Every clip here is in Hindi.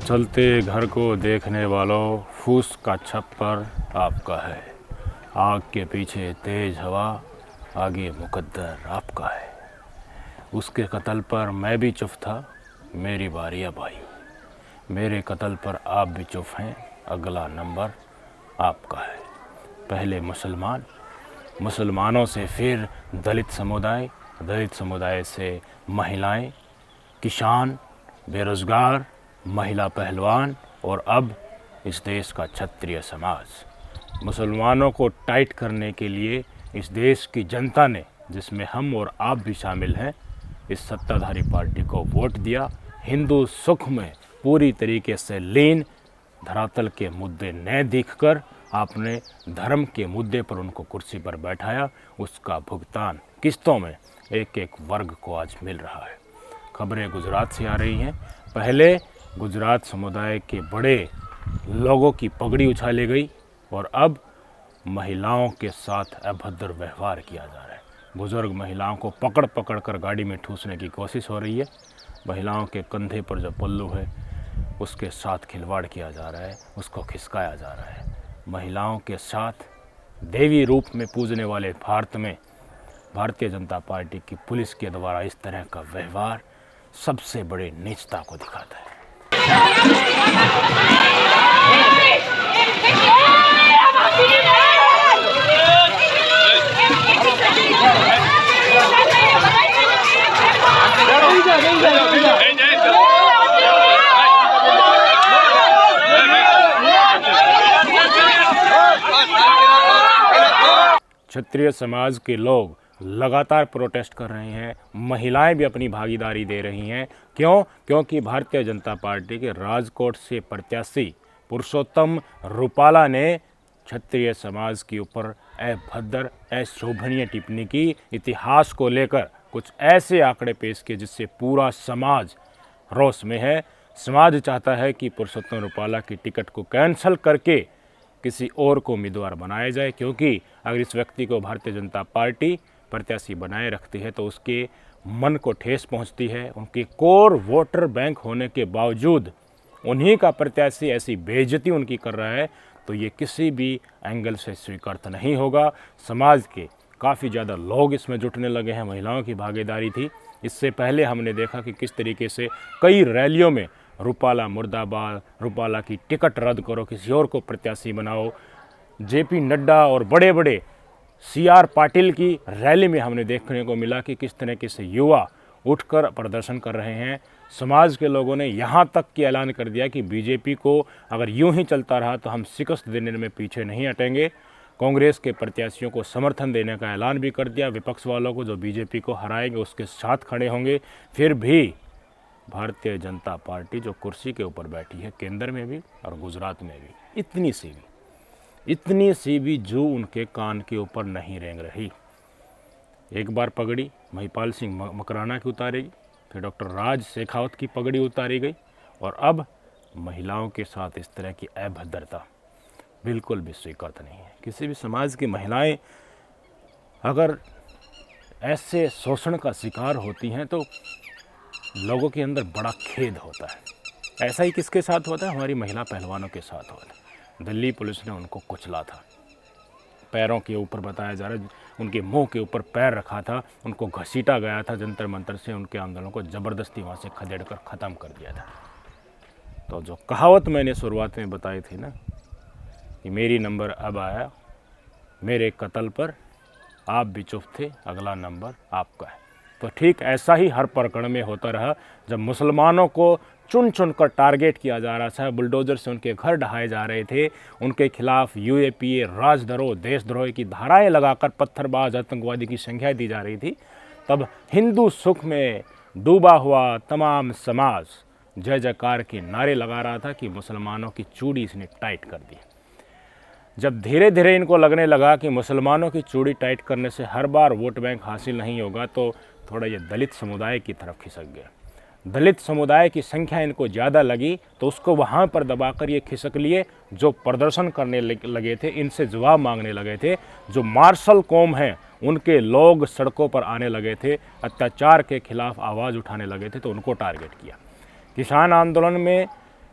चलते घर को देखने वालों, फूस का छप्पर आपका है। आग के पीछे तेज हवा, आगे मुकद्दर आपका है। उसके कत्ल पर मैं भी चुप था, मेरी बारी अब आई। मेरे कत्ल पर आप भी चुप हैं, अगला नंबर आपका है। पहले मुसलमान, मुसलमानों से फिर दलित समुदाय से महिलाएं, किसान, बेरोज़गार, महिला पहलवान और अब इस देश का क्षत्रिय समाज। मुसलमानों को टाइट करने के लिए इस देश की जनता ने, जिसमें हम और आप भी शामिल हैं, इस सत्ताधारी पार्टी को वोट दिया। हिंदू सुख में पूरी तरीके से लीन, धरातल के मुद्दे न देखकर आपने धर्म के मुद्दे पर उनको कुर्सी पर बैठाया। उसका भुगतान किस्तों में एक एक वर्ग को आज मिल रहा है। खबरें गुजरात से आ रही हैं। पहले गुजरात समुदाय के बड़े लोगों की पगड़ी उछाली गई और अब महिलाओं के साथ अभद्र व्यवहार किया जा रहा है। बुजुर्ग महिलाओं को पकड़ पकड़ कर गाड़ी में ठूसने की कोशिश हो रही है। महिलाओं के कंधे पर जो पल्लू है उसके साथ खिलवाड़ किया जा रहा है, उसको खिसकाया जा रहा है। महिलाओं के साथ देवी रूप में पूजने वाले भारत में भारतीय जनता पार्टी की पुलिस के द्वारा इस तरह का व्यवहार सबसे बड़े नीचता को दिखाता है। क्षत्रिय समाज के लोग लगातार प्रोटेस्ट कर रहे हैं। महिलाएं भी अपनी भागीदारी दे रही हैं। क्यों? क्योंकि भारतीय जनता पार्टी के राजकोट से प्रत्याशी पुरुषोत्तम रूपाला ने क्षत्रिय समाज के ऊपर अभद्र, अशोभनीय टिप्पणी की। इतिहास को लेकर कुछ ऐसे आंकड़े पेश किए जिससे पूरा समाज रोष में है। समाज चाहता है कि पुरुषोत्तम रूपाला की टिकट को कैंसिल करके किसी और को उम्मीदवार बनाया जाए, क्योंकि अगर इस व्यक्ति को भारतीय जनता पार्टी प्रत्याशी बनाए रखती है तो उसके मन को ठेस पहुंचती है। उनके कोर वोटर बैंक होने के बावजूद उन्हीं का प्रत्याशी ऐसी बेइज्जती उनकी कर रहा है, तो ये किसी भी एंगल से स्वीकार्य नहीं होगा। समाज के काफ़ी ज़्यादा लोग इसमें जुटने लगे हैं। महिलाओं की भागीदारी थी। इससे पहले हमने देखा कि किस तरीके से कई रैलियों में रूपाला मुर्दाबाद, रूपाला की टिकट रद्द करो, किसी और को प्रत्याशी बनाओ। जेपी नड्डा और बड़े बड़े CR पाटिल की रैली में हमने देखने को मिला कि किस तरीके से युवा उठकर प्रदर्शन कर रहे हैं। समाज के लोगों ने यहाँ तक कि ऐलान कर दिया कि बीजेपी को अगर यूं ही चलता रहा तो हम शिकस्त देने में पीछे नहीं हटेंगे। कांग्रेस के प्रत्याशियों को समर्थन देने का ऐलान भी कर दिया। विपक्ष वालों को जो बीजेपी को हराएंगे उसके साथ खड़े होंगे। फिर भी भारतीय जनता पार्टी जो कुर्सी के ऊपर बैठी है, केंद्र में भी और गुजरात में भी, इतनी सी भी जू उनके कान के ऊपर नहीं रेंग रही। एक बार पगड़ी महिपाल सिंह मकराना की उतारी गई, फिर डॉक्टर राज शेखावत की पगड़ी उतारी गई और अब महिलाओं के साथ इस तरह की अभद्रता बिल्कुल भी स्वीकार्य नहीं है। किसी भी समाज की महिलाएं अगर ऐसे शोषण का शिकार होती हैं तो लोगों के अंदर बड़ा खेद होता है। ऐसा ही किसके साथ होता है? हमारी महिला पहलवानों के साथ होता है। दिल्ली पुलिस ने उनको कुचला था, पैरों के ऊपर बताया जा रहा है, उनके मुंह के ऊपर पैर रखा था, उनको घसीटा गया था जंतर मंतर से, उनके आंदोलन को ज़बरदस्ती वहाँ से खदेड़ कर ख़त्म कर दिया था। तो जो कहावत मैंने शुरुआत में बताई थी ना कि मेरी नंबर अब आया, मेरे कत्ल पर आप भी चुप थे, अगला नंबर आपका है। तो ठीक ऐसा ही हर प्रकरण में होता रहा। जब मुसलमानों को चुन चुन कर टारगेट किया जा रहा था, बुलडोज़र से उनके घर ढहाए जा रहे थे, उनके खिलाफ UAPA, राजद्रोह, देशद्रोह की धाराएं लगाकर पत्थरबाज आतंकवादी की संख्या दी जा रही थी, तब हिंदू सुख में डूबा हुआ तमाम समाज जय जयकार के नारे लगा रहा था कि मुसलमानों की चूड़ी इसने टाइट कर दी। जब धीरे धीरे इनको लगने लगा कि मुसलमानों की चूड़ी टाइट करने से हर बार वोट बैंक हासिल नहीं होगा, तो थोड़ा ये दलित समुदाय की तरफ खिसक गया। दलित समुदाय की संख्या इनको ज़्यादा लगी तो उसको वहाँ पर दबाकर ये खिसक लिए। जो प्रदर्शन करने लगे थे, इनसे जवाब मांगने लगे थे, जो मार्शल कौम है उनके लोग सड़कों पर आने लगे थे, अत्याचार के खिलाफ आवाज़ उठाने लगे थे, तो उनको टारगेट किया। किसान आंदोलन में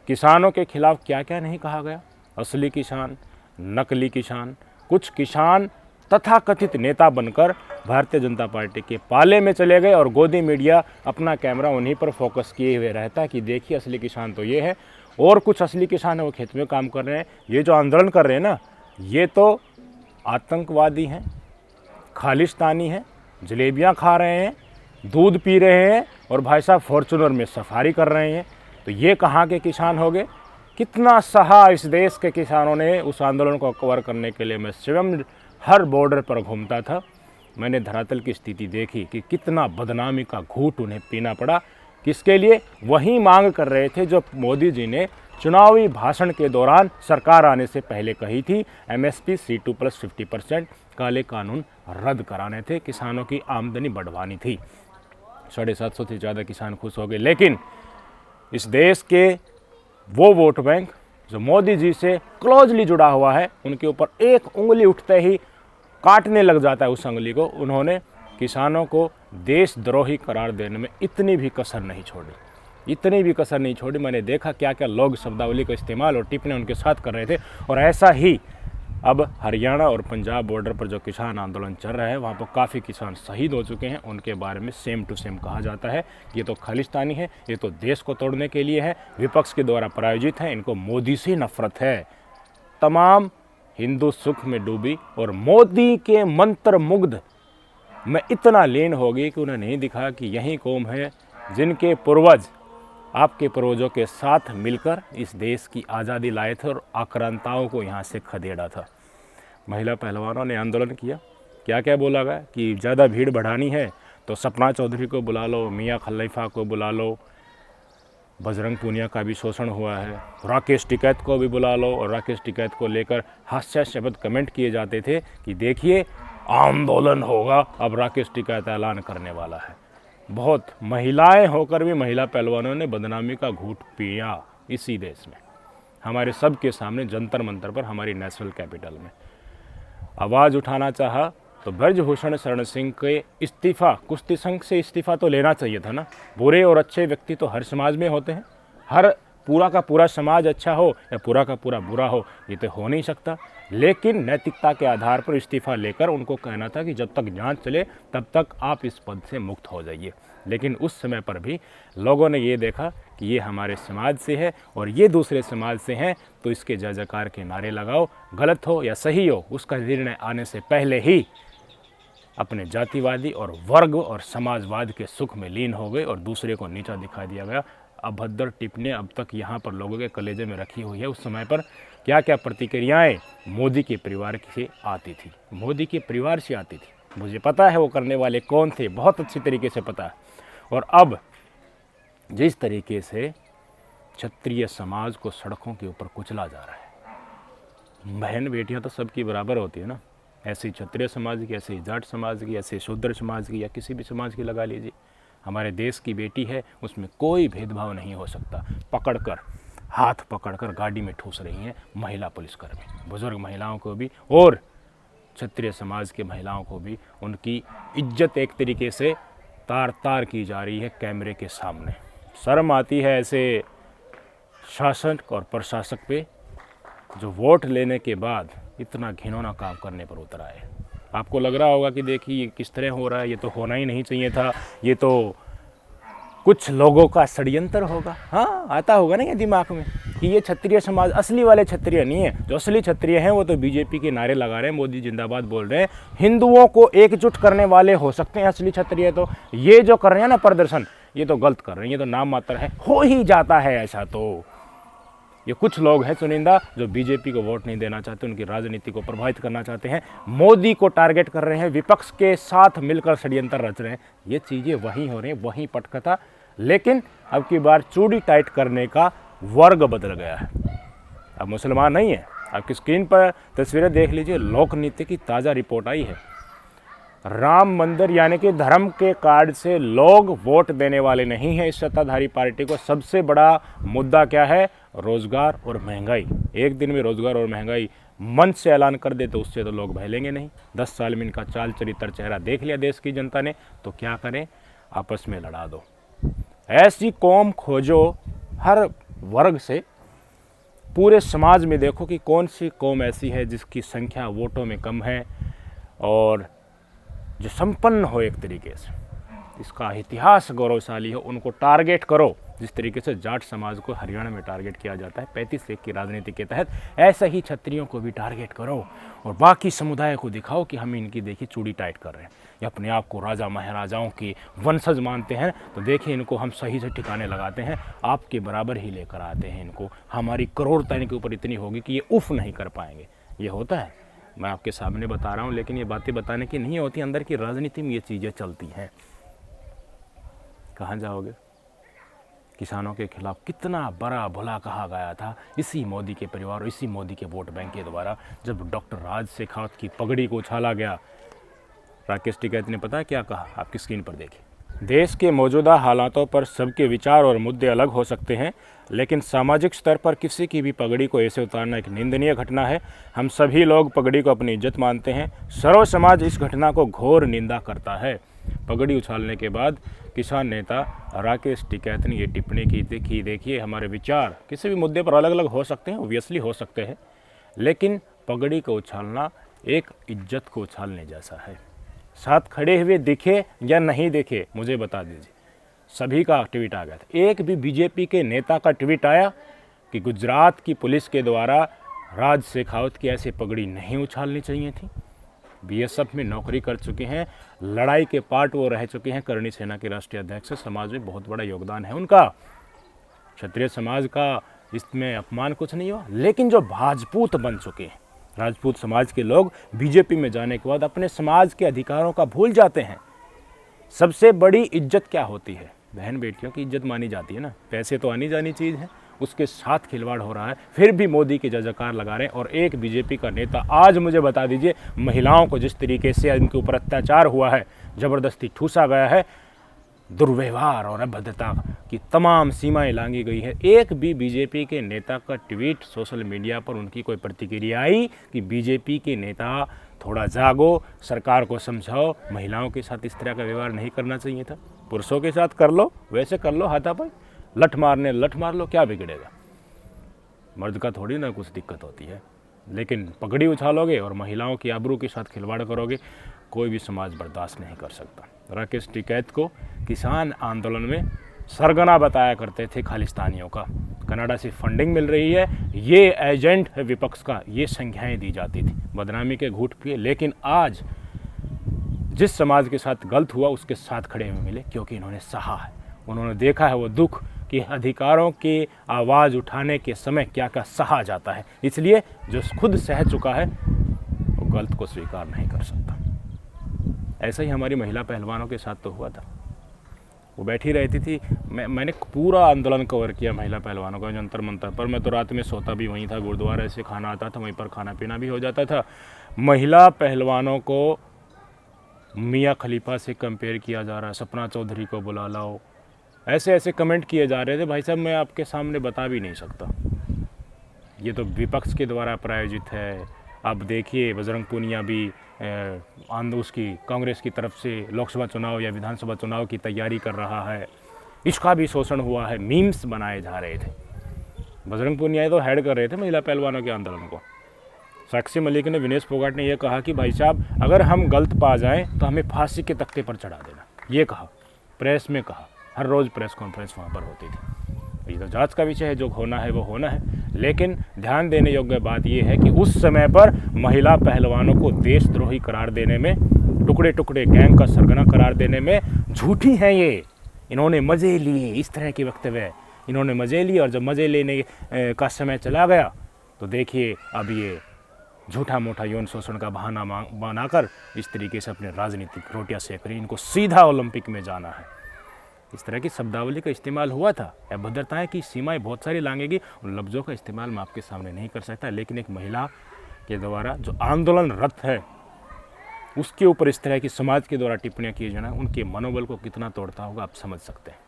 किसानों के खिलाफ क्या क्या नहीं कहा गया, असली किसान, नकली किसान, कुछ किसान तथाकथित नेता बनकर भारतीय जनता पार्टी के पाले में चले गए और गोदी मीडिया अपना कैमरा उन्हीं पर फोकस किए हुए रहता है कि देखिए असली किसान तो ये है, और कुछ असली किसान है वो खेत में काम कर रहे हैं, ये जो आंदोलन कर रहे हैं ना ये तो आतंकवादी हैं, खालिस्तानी हैं, जलेबियाँ खा रहे हैं, दूध पी रहे हैं और भाई साहब फॉर्चूनर में सफारी कर रहे हैं। तो ये कहाँ के किसान हो गए? कितना सहा इस देश के किसानों ने उस आंदोलन को कवर करने के लिए। मैं स्वयं हर बॉर्डर पर घूमता था, मैंने धरातल की स्थिति देखी कि कितना बदनामी का घूंट उन्हें पीना पड़ा। किसके लिए? वही मांग कर रहे थे जो मोदी जी ने चुनावी भाषण के दौरान सरकार आने से पहले कही थी। MSP C2+50% काले कानून रद्द कराने थे, किसानों की आमदनी बढ़वानी थी। 750 से ज़्यादा किसान खुश हो गए। लेकिन इस देश के वो वोट बैंक जो मोदी जी से क्लोजली जुड़ा हुआ है, उनके ऊपर एक उंगली उठते ही काटने लग जाता है उस उंगली को। उन्होंने किसानों को देशद्रोही करार देने में इतनी भी कसर नहीं छोड़ी, इतनी भी कसर नहीं छोड़ी। मैंने देखा क्या क्या लोग शब्दावली का इस्तेमाल और टिप्पणी उनके साथ कर रहे थे। और ऐसा ही अब हरियाणा और पंजाब बॉर्डर पर जो किसान आंदोलन चल रहा है, वहाँ पर काफ़ी किसान शहीद हो चुके हैं। उनके बारे में सेम टू सेम कहा जाता है ये तो खालिस्तानी है, ये तो देश को तोड़ने के लिए है, विपक्ष के द्वारा प्रायोजित है, इनको मोदी से नफरत है। तमाम हिंदू सुख में डूबी और मोदी के मंत्र मुग्ध में इतना लीन हो गई कि उन्हें नहीं दिखा कि यही कौम है जिनके पूर्वज आपके पूर्वजों के साथ मिलकर इस देश की आज़ादी लाए थे और आक्रांताओं को यहाँ से खदेड़ा था। महिला पहलवानों ने आंदोलन किया, क्या क्या बोला गया कि ज़्यादा भीड़ बढ़ानी है तो सपना चौधरी को बुला लो, मियाँ खलीफा को बुला लो, बजरंग पूनिया का भी शोषण हुआ है, राकेश टिकैत को भी बुला लो। और राकेश टिकैत को लेकर हास्यास्पद कमेंट किए जाते थे कि देखिए आंदोलन होगा, अब राकेश टिकैत ऐलान करने वाला है। बहुत महिलाएं होकर भी महिला पहलवानों ने बदनामी का घूंट पिया इसी देश में, हमारे सब के सामने जंतर मंतर पर, हमारी नेशनल कैपिटल में। आवाज़ उठाना चाहा तो ब्रजभूषण शरण सिंह के इस्तीफ़ा, कुश्ती संघ से इस्तीफ़ा तो लेना चाहिए था ना। बुरे और अच्छे व्यक्ति तो हर समाज में होते हैं, हर पूरा का पूरा समाज अच्छा हो या पूरा का पूरा बुरा हो ये तो हो नहीं सकता। लेकिन नैतिकता के आधार पर इस्तीफ़ा लेकर उनको कहना था कि जब तक जांच चले तब तक आप इस पद से मुक्त हो जाइए। लेकिन उस समय पर भी लोगों ने ये देखा कि ये हमारे समाज से है और ये दूसरे समाज से हैं, तो इसके जय जयकार के नारे लगाओ। गलत हो या सही हो उसका निर्णय आने से पहले ही अपने जातिवादी और वर्ग और समाजवाद के सुख में लीन हो गए और दूसरे को नीचा दिखा दिया गया। अभद्र टिप्पणी अब तक यहाँ पर लोगों के कलेजे में रखी हुई है। उस समय पर क्या क्या प्रतिक्रियाएं मोदी के परिवार से आती थी, मोदी के परिवार से आती थी। मुझे पता है वो करने वाले कौन थे, बहुत अच्छी तरीके से पता है। और अब जिस तरीके से क्षत्रिय समाज को सड़कों के ऊपर कुचला जा रहा है, बहन बेटियां तो सबकी बराबर होती है ना, ऐसी क्षत्रिय समाज की, ऐसे जाट समाज की, ऐसे शूद्र समाज की या किसी भी समाज की लगा लीजिए, हमारे देश की बेटी है, उसमें कोई भेदभाव नहीं हो सकता। पकड़कर, हाथ पकड़कर गाड़ी में ठूस रही हैं महिला पुलिसकर्मी, बुजुर्ग महिलाओं को भी और क्षत्रिय समाज के महिलाओं को भी। उनकी इज्जत एक तरीके से तार तार की जा रही है कैमरे के सामने। शर्म आती है ऐसे शासक और प्रशासक पे जो वोट लेने के बाद इतना घिनौना काम करने पर उतर आए। आपको लग रहा होगा कि देखिए ये किस तरह हो रहा है, ये तो होना ही नहीं चाहिए था, ये तो कुछ लोगों का षड्यंत्र होगा। हाँ, आता होगा ना ये दिमाग में कि ये क्षत्रिय समाज असली वाले क्षत्रिय नहीं है। जो असली क्षत्रिय हैं वो तो बीजेपी के नारे लगा रहे हैं, मोदी जिंदाबाद बोल रहे हैं, हिंदुओं को एकजुट करने वाले हो सकते हैं असली क्षत्रिय। तो ये जो कर रहे हैं ना प्रदर्शन, ये तो गलत कर रहे हैं, ये तो नाम मात्र है, हो ही जाता है ऐसा। तो ये कुछ लोग हैं चुनिंदा जो बीजेपी को वोट नहीं देना चाहते, उनकी राजनीति को प्रभावित करना चाहते हैं, मोदी को टारगेट कर रहे हैं, विपक्ष के साथ मिलकर षड्यंत्र रच रहे हैं। ये चीज़ें वहीं हो रही हैं, वहीं पटकथा। लेकिन अब की बार चूड़ी टाइट करने का वर्ग बदल गया है, अब मुसलमान नहीं है। आपकी स्क्रीन पर तस्वीरें देख लीजिए, लोकनीति की ताज़ा रिपोर्ट आई है। राम मंदिर यानी कि धर्म के कार्ड से लोग वोट देने वाले नहीं हैं इस सत्ताधारी पार्टी को। सबसे बड़ा मुद्दा क्या है? रोजगार और महंगाई। एक दिन में रोजगार और महंगाई मन से ऐलान कर दे तो उससे तो लोग बहलेंगे नहीं। 10 साल में इनका चाल चरित्र चेहरा देख लिया देश की जनता ने, तो क्या करें, आपस में लड़ा दो। ऐसी कौम खोजो हर वर्ग से, पूरे समाज में देखो कि कौन सी कौम ऐसी है जिसकी संख्या वोटों में कम है और जो संपन्न हो एक तरीके से, इसका इतिहास गौरवशाली हो, उनको टारगेट करो। जिस तरीके से जाट समाज को हरियाणा में टारगेट किया जाता है 35 की राजनीति के तहत, ऐसा ही क्षत्रियों को भी टारगेट करो और बाकी समुदाय को दिखाओ कि हम इनकी देखिए चूड़ी टाइट कर रहे हैं, ये अपने आप को राजा महाराजाओं की वंशज मानते हैं, तो देखिए इनको हम सही से ठिकाने लगाते हैं, आपके बराबर ही लेकर आते हैं इनको, हमारी करोड़ता इनके ऊपर इतनी होगी कि ये उफ नहीं कर पाएंगे। ये होता है, मैं आपके सामने बता रहा हूँ, लेकिन ये बातें बताने की नहीं होती, अंदर की राजनीति में ये चीज़ें चलती हैं। कहाँ जाओगे? किसानों के खिलाफ कितना बड़ा भला कहा गया था इसी मोदी के परिवार और इसी मोदी के वोट बैंक के द्वारा, जब डॉक्टर राज शेखावत की पगड़ी को उछाला गया। राकेश टिकैत ने पता क्या कहा, आपकी स्क्रीन पर देखिए। देश के मौजूदा हालातों पर सबके विचार और मुद्दे अलग हो सकते हैं, लेकिन सामाजिक स्तर पर किसी की भी पगड़ी को ऐसे उतारना एक निंदनीय घटना है। हम सभी लोग पगड़ी को अपनी इज्जत मानते हैं। सर्व समाज इस घटना को घोर निंदा करता है। पगड़ी उछालने के बाद किसान नेता राकेश टिकैत ने ये टिप्पणी की थी कि देखिए हमारे विचार किसी भी मुद्दे पर अलग अलग हो सकते हैं, ऑब्वियसली हो सकते हैं, लेकिन पगड़ी को उछालना एक इज्जत को उछालने जैसा है। साथ खड़े हुए दिखे या नहीं दिखे मुझे बता दीजिए, सभी का ट्वीट आ गया था। एक भी बीजेपी के नेता का ट्वीट आया कि गुजरात की पुलिस के द्वारा राज शेखावत की ऐसी पगड़ी नहीं उछालनी चाहिए थी। बीएसएफ में नौकरी कर चुके हैं, लड़ाई के पार्ट वो रह चुके हैं, करणी सेना के राष्ट्रीय अध्यक्ष, समाज में बहुत बड़ा योगदान है उनका। क्षत्रिय समाज का इसमें अपमान कुछ नहीं हुआ, लेकिन जो राजपूत बन चुके हैं, राजपूत समाज के लोग बीजेपी में जाने के बाद अपने समाज के अधिकारों का भूल जाते हैं। सबसे बड़ी इज्जत क्या होती है? बहन बेटियों की इज्जत मानी जाती है ना, पैसे तो आनी जानी चीज़ है, उसके साथ खिलवाड़ हो रहा है, फिर भी मोदी के जयकार लगा रहे हैं। और एक बीजेपी का नेता, आज मुझे बता दीजिए, महिलाओं को जिस तरीके से इनके ऊपर अत्याचार हुआ है, ज़बरदस्ती ठूसा गया है, दुर्व्यवहार और अभद्रता की तमाम सीमाएं लांघी गई है, एक भी बीजेपी के नेता का ट्वीट सोशल मीडिया पर उनकी कोई प्रतिक्रिया आई कि बीजेपी के नेता थोड़ा जागो, सरकार को समझाओ, महिलाओं के साथ इस तरह का व्यवहार नहीं करना चाहिए था, पुरुषों के साथ कर लो वैसे कर लो, हाथापाई लठ मारने लठ मार लो, क्या बिगड़ेगा? मर्द का थोड़ी ना कुछ दिक्कत होती है, लेकिन पगड़ी उछालोगे और महिलाओं की आबरू के साथ खिलवाड़ करोगे, कोई भी समाज बर्दाश्त नहीं कर सकता। राकेश टिकैत को किसान आंदोलन में सरगना बताया करते थे खालिस्तानियों का, कनाडा से फंडिंग मिल रही है, ये एजेंट है विपक्ष का, ये संज्ञाएं दी जाती थी, बदनामी के घूंट पिए। लेकिन आज जिस समाज के साथ गलत हुआ उसके साथ खड़े हुए मिले, क्योंकि इन्होंने सहा है, उन्होंने देखा है वो दुख कि अधिकारों की आवाज़ उठाने के समय क्या क्या सहा जाता है, इसलिए जो खुद सह चुका है वो गलत को स्वीकार नहीं कर सकता। ऐसा ही हमारी महिला पहलवानों के साथ तो हुआ था, वो बैठी रहती थी, मैंने पूरा आंदोलन कवर किया महिला पहलवानों का जंतर मंतर पर, मैं तो रात में सोता भी वहीं था, गुरुद्वारे से खाना आता था, वहीं पर खाना पीना भी हो जाता था। महिला पहलवानों को मियाँ खलीफा से कंपेयर किया जा रहा है, सपना चौधरी को बुला लाओ, ऐसे ऐसे कमेंट किए जा रहे थे, भाई साहब मैं आपके सामने बता भी नहीं सकता, ये तो विपक्ष के द्वारा प्रायोजित है। अब देखिए बजरंग पूनिया भी उसकी कांग्रेस की तरफ से लोकसभा चुनाव या विधानसभा चुनाव की तैयारी कर रहा है, इसका भी शोषण हुआ है, मीम्स बनाए जा रहे थे। बजरंग पूनिया तो हेड कर रहे थे महिला पहलवानों के आंदोलन को। साक्षी मलिक ने, विनेश फोगाट ने यह कहा कि भाई साहब अगर हम गलत पा जाएं तो हमें फांसी के तख्ते पर चढ़ा देना, ये कहा, प्रेस में कहा, हर रोज़ प्रेस कॉन्फ्रेंस वहाँ पर होती थी। ये तो जांच का विषय है, जो होना है वो होना है, लेकिन ध्यान देने योग्य बात यह है कि उस समय पर महिला पहलवानों को देशद्रोही करार देने में, टुकड़े टुकड़े गैंग का सरगना करार देने में झूठी हैं ये, इन्होंने मज़े लिए, इस तरह के वक्तव्य इन्होंने मज़े लिए, और जब मज़े लेने का समय चला गया तो देखिए अब ये झूठा मोटा यौन शोषण का बहाना बनाकर इस तरीके से अपने राजनीतिक रोटियां सेक रही, इनको सीधा ओलंपिक में जाना है। इस तरह की शब्दावली का इस्तेमाल हुआ था। अभद्रताएं की सीमाएं बहुत सारी लांघेगी, उन लफ्ज़ों का इस्तेमाल मैं आपके सामने नहीं कर सकता, लेकिन एक महिला के द्वारा जो आंदोलनरत है उसके ऊपर इस तरह की समाज के द्वारा टिप्पणियाँ किए जाना उनके मनोबल को कितना तोड़ता होगा आप समझ सकते हैं।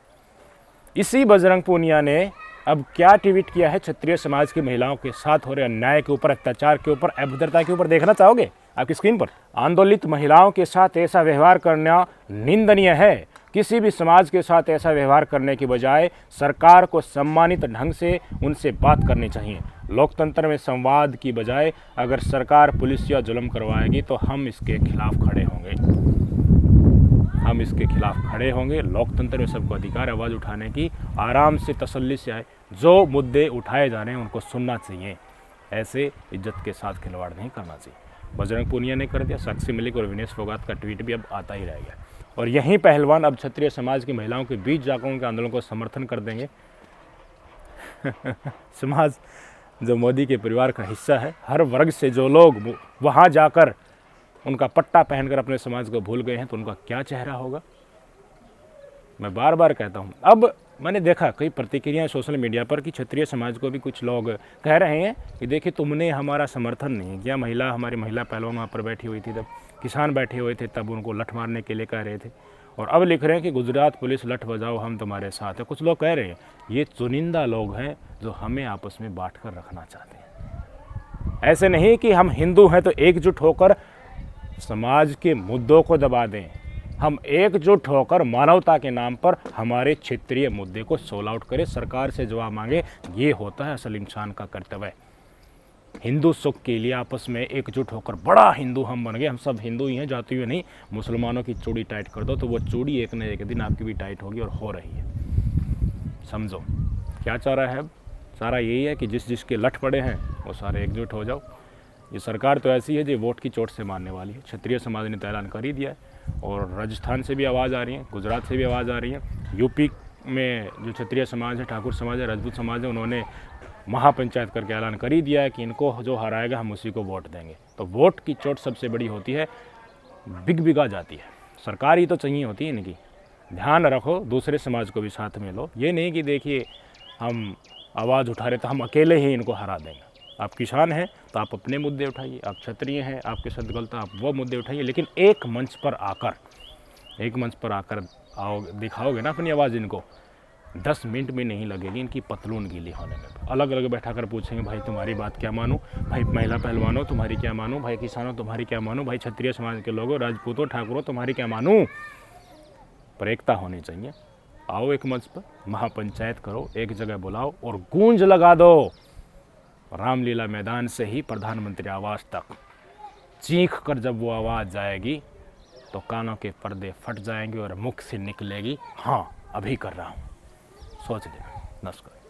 इसी बजरंग पूनिया ने अब क्या ट्वीट किया है क्षत्रिय समाज की महिलाओं के साथ हो रहे अन्याय के ऊपर, अत्याचार के ऊपर, अभद्रता के ऊपर देखना चाहोगे आपकी स्क्रीन पर। आंदोलित महिलाओं के साथ ऐसा व्यवहार करना निंदनीय है। किसी भी समाज के साथ ऐसा व्यवहार करने की बजाय सरकार को सम्मानित ढंग से उनसे बात करनी चाहिए। लोकतंत्र में संवाद की बजाय अगर सरकार पुलिस या जुल्म करवाएगी तो हम इसके खिलाफ खड़े होंगे। लोकतंत्र में सबको अधिकार आवाज़ उठाने की, आराम से तसल्ली से आए, जो मुद्दे उठाए जा रहे हैं उनको सुनना चाहिए। ऐसे इज्जत के साथ खिलवाड़ नहीं करना चाहिए। बजरंग पूनिया ने कर दिया, साक्षी मलिक और विनेश फोगाट का ट्वीट भी अब आता ही रहेगा। और यही पहलवान अब क्षत्रिय समाज की महिलाओं के बीच जाकर उनके आंदोलन को समर्थन कर देंगे। समाज जो मोदी के परिवार का हिस्सा है, हर वर्ग से जो लोग वहाँ जाकर उनका पट्टा पहनकर अपने समाज को भूल गए हैं, तो उनका क्या चेहरा होगा। मैं बार बार कहता हूँ। अब मैंने देखा कई प्रतिक्रियाएं सोशल मीडिया पर कि क्षत्रिय समाज को भी कुछ लोग कह रहे हैं कि देखिए तुमने हमारा समर्थन नहीं किया। हमारी महिला पहलवान वहाँ पर बैठी हुई थी, तब किसान बैठे हुए थे, तब उनको लठ मारने के लिए कह रहे थे। और अब लिख रहे हैं कि गुजरात पुलिस लठ बजाओ, हम तुम्हारे साथ हैं। कुछ लोग कह रहे हैं ये चुनिंदा लोग हैं जो हमें आपस में बांट कर रखना चाहते हैं। ऐसे नहीं कि हम हिंदू हैं तो एकजुट होकर समाज के मुद्दों को दबा दें। हम एकजुट होकर मानवता के नाम पर हमारे क्षेत्रीय मुद्दे को सोल आउट करें, सरकार से जवाब मांगे। ये होता है असल इंसान का कर्तव्य। हिंदू सुख के लिए आपस में एकजुट होकर बड़ा हिंदू हम बन गए, हम सब हिंदू ही हैं, जाति हुए नहीं। मुसलमानों की चूड़ी टाइट कर दो तो वो चूड़ी एक न एक दिन आपकी भी टाइट होगी, और हो रही है। समझो क्या चाह रहा है। अब सारा यही है कि जिसके लठ पड़े हैं वो सारे एकजुट हो जाओ। ये सरकार तो ऐसी है जो वोट की चोट से मारने वाली है। क्षत्रिय समाज ने तो ऐलान कर ही दिया है, और राजस्थान से भी आवाज़ आ रही है, गुजरात से भी आवाज़ आ रही है। यूपी में जो क्षत्रिय समाज है, ठाकुर समाज है, राजपूत समाज है, उन्होंने महापंचायत करके ऐलान कर ही दिया है कि इनको जो हराएगा हम उसी को वोट देंगे। तो वोट की चोट सबसे बड़ी होती है, बिगा जाती है। सरकार ही तो चाहिए होती है इनकी। ध्यान रखो, दूसरे समाज को भी साथ में लो। ये नहीं कि देखिए हम आवाज़ उठा रहे तो हम अकेले ही इनको हरा देंगे। आप किसान हैं तो आप अपने मुद्दे उठाइए, आप क्षत्रिय हैं आपके साथ गलत आप वो मुद्दे उठाइए, लेकिन एक मंच पर आकर दिखाओगे ना अपनी आवाज़, इनको 10 मिनट भी नहीं लगेगी इनकी पतलून गीली होने में। अलग अलग बैठा कर पूछेंगे भाई तुम्हारी बात क्या मानूं, भाई महिला पहलवानों तुम्हारी क्या मानूं, भाई किसानों तुम्हारी क्या मानूं, भाई क्षत्रिय समाज के लोगों, राजपूतों, ठाकुरों तुम्हारी क्या मानूं। पर एकता होनी चाहिए। आओ एक मंच पर, महापंचायत करो, एक जगह बुलाओ और गूंज लगा दो। रामलीला मैदान से ही प्रधानमंत्री आवास तक चीख कर जब वो आवाज़ जाएगी तो कानों के पर्दे फट जाएंगे और मुख से निकलेगी, हाँ अभी कर रहा हूँ। सोच लेना। नमस्कार।